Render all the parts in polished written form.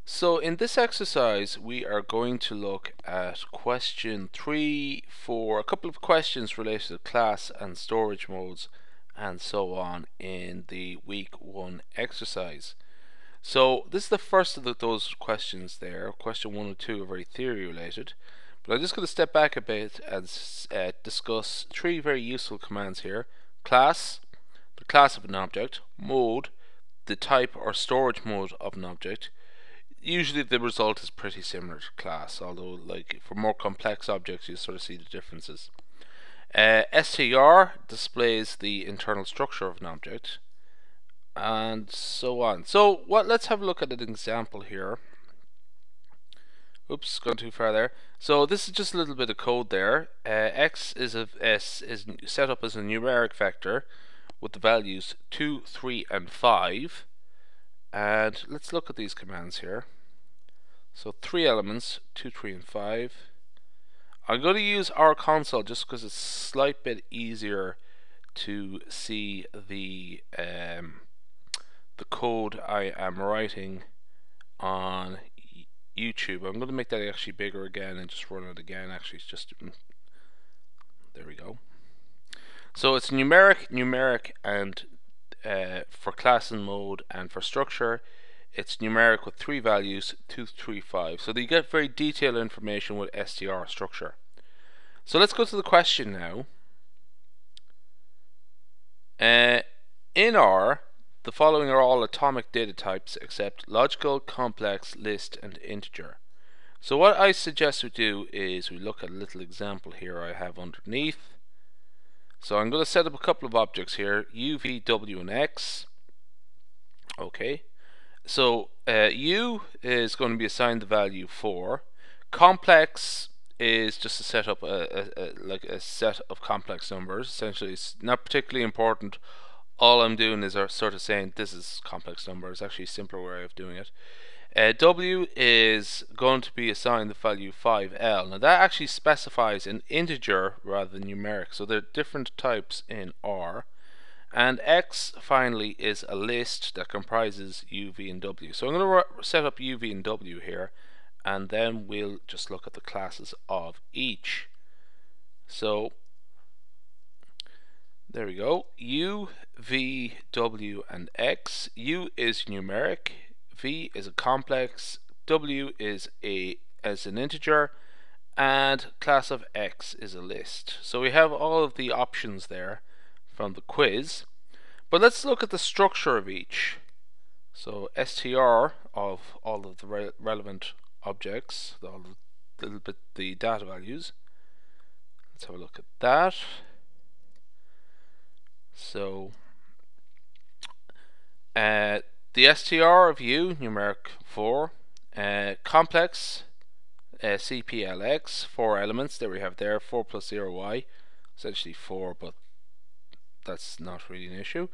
So in this exercise we are going to look at question 3 for a couple of questions related to class and storage modes and so on in the week 1 exercise. So this is the first of those questions there. Question 1 and 2 are very theory related, but I'm just going to step back a bit and discuss three very useful commands here. Class, the class of an object; mode, the type or storage mode of an object. Usually the result is pretty similar to class, although like for more complex objects you sort of see the differences. str displays the internal structure of an object, and so on. So let's have a look at an example here. Oops, gone too far there. So this is just a little bit of code there. X is set up as a numeric vector with the values 2, 3, and 5. And let's look at these commands here. So 3 elements, 2, 3, and 5. I'm going to use our console just because it's a slight bit easier to see the code I am writing on YouTube. I'm going to make that actually bigger again and just run it again. Actually, it's just there we go. So it's numeric, and for class and mode, and for structure, it's numeric with 3 values, 2, 3, 5. So you get very detailed information with str structure. So let's go to the question now. In R, the following are all atomic data types except logical, complex, list, and integer. So what I suggest we do is we look at a little example here I have underneath. So I'm going to set up a couple of objects here, u, v, w, and x. Okay. So u is going to be assigned the value 4. Complex is just to set up like a set of complex numbers. Essentially, it's not particularly important. All I'm doing is sort of saying this is complex number. It's actually a simpler way of doing it. W is going to be assigned the value 5L. Now that actually specifies an integer rather than numeric. So there are different types in R. And X finally is a list that comprises U, V, and W. So I'm going to set up U, V, and W here, and then we'll just look at the classes of each. So there we go. U, V, W, and X. U is numeric, V is a complex, W is as an integer, and class of X is a list. So we have all of the options there from the quiz. But let's look at the structure of each. So str of all of the relevant objects, the data values. Let's have a look at that. So the str of u, numeric 4, complex cplx, 4 elements. There we have there 4 plus 0y, essentially 4, but that's not really an issue.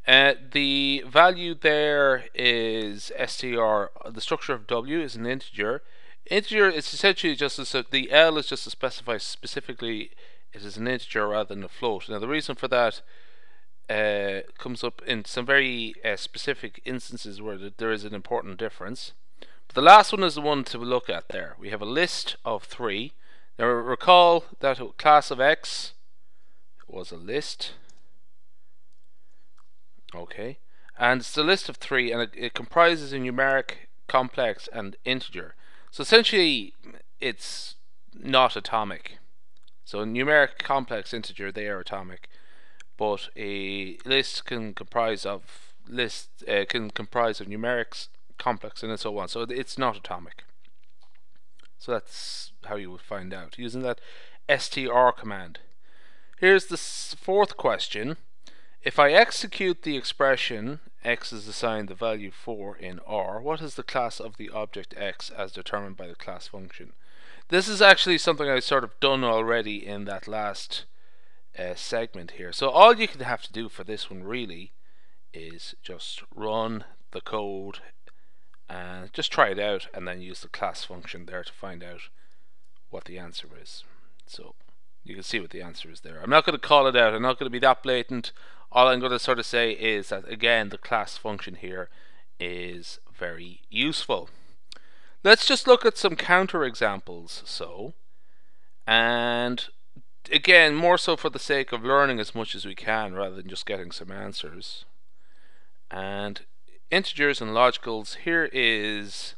The value there is str. The structure of w is an integer. Integer is essentially just the L is just to specify specifically it is an integer rather than a float. Now the reason for that comes up in some very specific instances where there is an important difference. But the last one is the one to look at there. We have a list of 3. Now recall that class of X was a list. Okay, and it's a list of 3, and it comprises a numeric, complex, and integer. So essentially, it's not atomic. So numeric, complex, integer, they are atomic, but a list can comprise of numerics, complex, and so on. So it's not atomic. So that's how you would find out using that str command. Here's the fourth question. If I execute the expression x is assigned the value 4 in R, what is the class of the object x as determined by the class function? This is actually something I've sort of done already in that last segment here. So all you can have to do for this one really is just run the code and just try it out, and then use the class function there to find out what the answer is. So you can see what the answer is there. I'm not going to call it out. I'm not going to be that blatant. All I'm going to sort of say is that again the class function here is very useful. Let's just look at some counter examples. And again, more so for the sake of learning as much as we can rather than just getting some answers. And integers and logicals, here is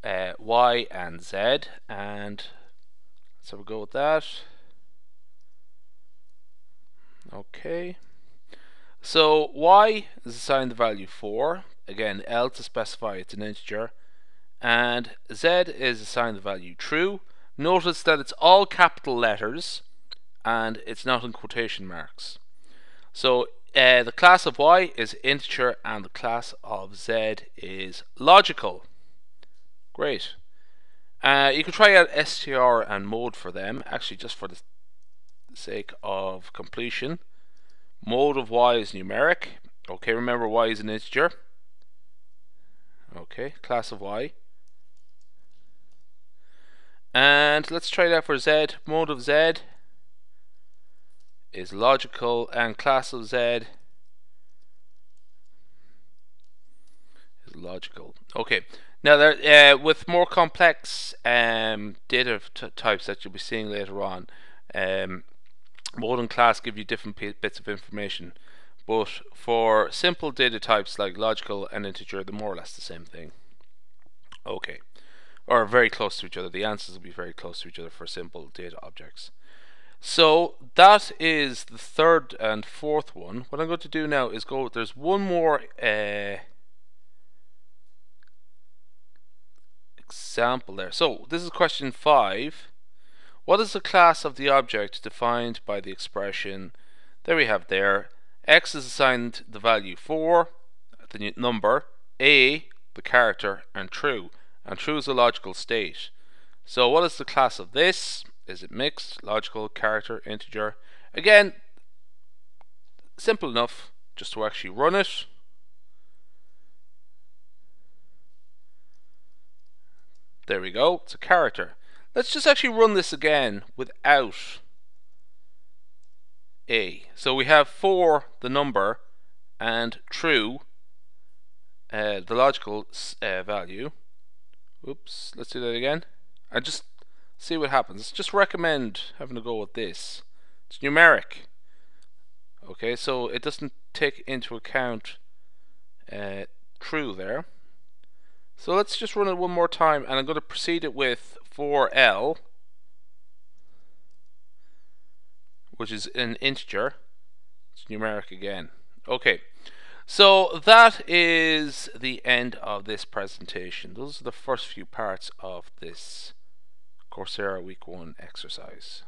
y and z, and let's have a go with that. Okay, so y is assigned the value 4, again L to specify it's an integer, and z is assigned the value true. Notice that it's all capital letters and it's not in quotation marks. So the class of y is integer and the class of z is logical. Great. You can try out str and mode for them, actually just for the sake of completion. Mode of y is numeric. Okay, remember y is an integer. Okay, class of y. And let's try that for z. Mode of z is logical and class of z is logical. Okay, now there, with more complex data types that you'll be seeing later on, mode and class give you different bits of information, but for simple data types like logical and integer, they're more or less the same thing. Okay, or very close to each other. The answers will be very close to each other for simple data objects. So that is the third and fourth one. What I'm going to do now is there's one more example there. So this is question 5. What is the class of the object defined by the expression, there we have there, x is assigned the value 4, the number, a, the character, and true. And true is a logical state. So what is the class of this? Is it mixed, logical, character, integer? Again, simple enough just to actually run it. There we go, it's a character. Let's just actually run this again without a. So we have 4, the number, and true, the logical value. Oops, let's do that again. And just see what happens. Let's just recommend having a go with this. It's numeric. Okay, so it doesn't take into account true there. So let's just run it one more time, and I'm going to precede it with 4L, which is an integer. It's numeric again. Okay, so that is the end of this presentation. Those are the first few parts of this Coursera Week 1 exercise.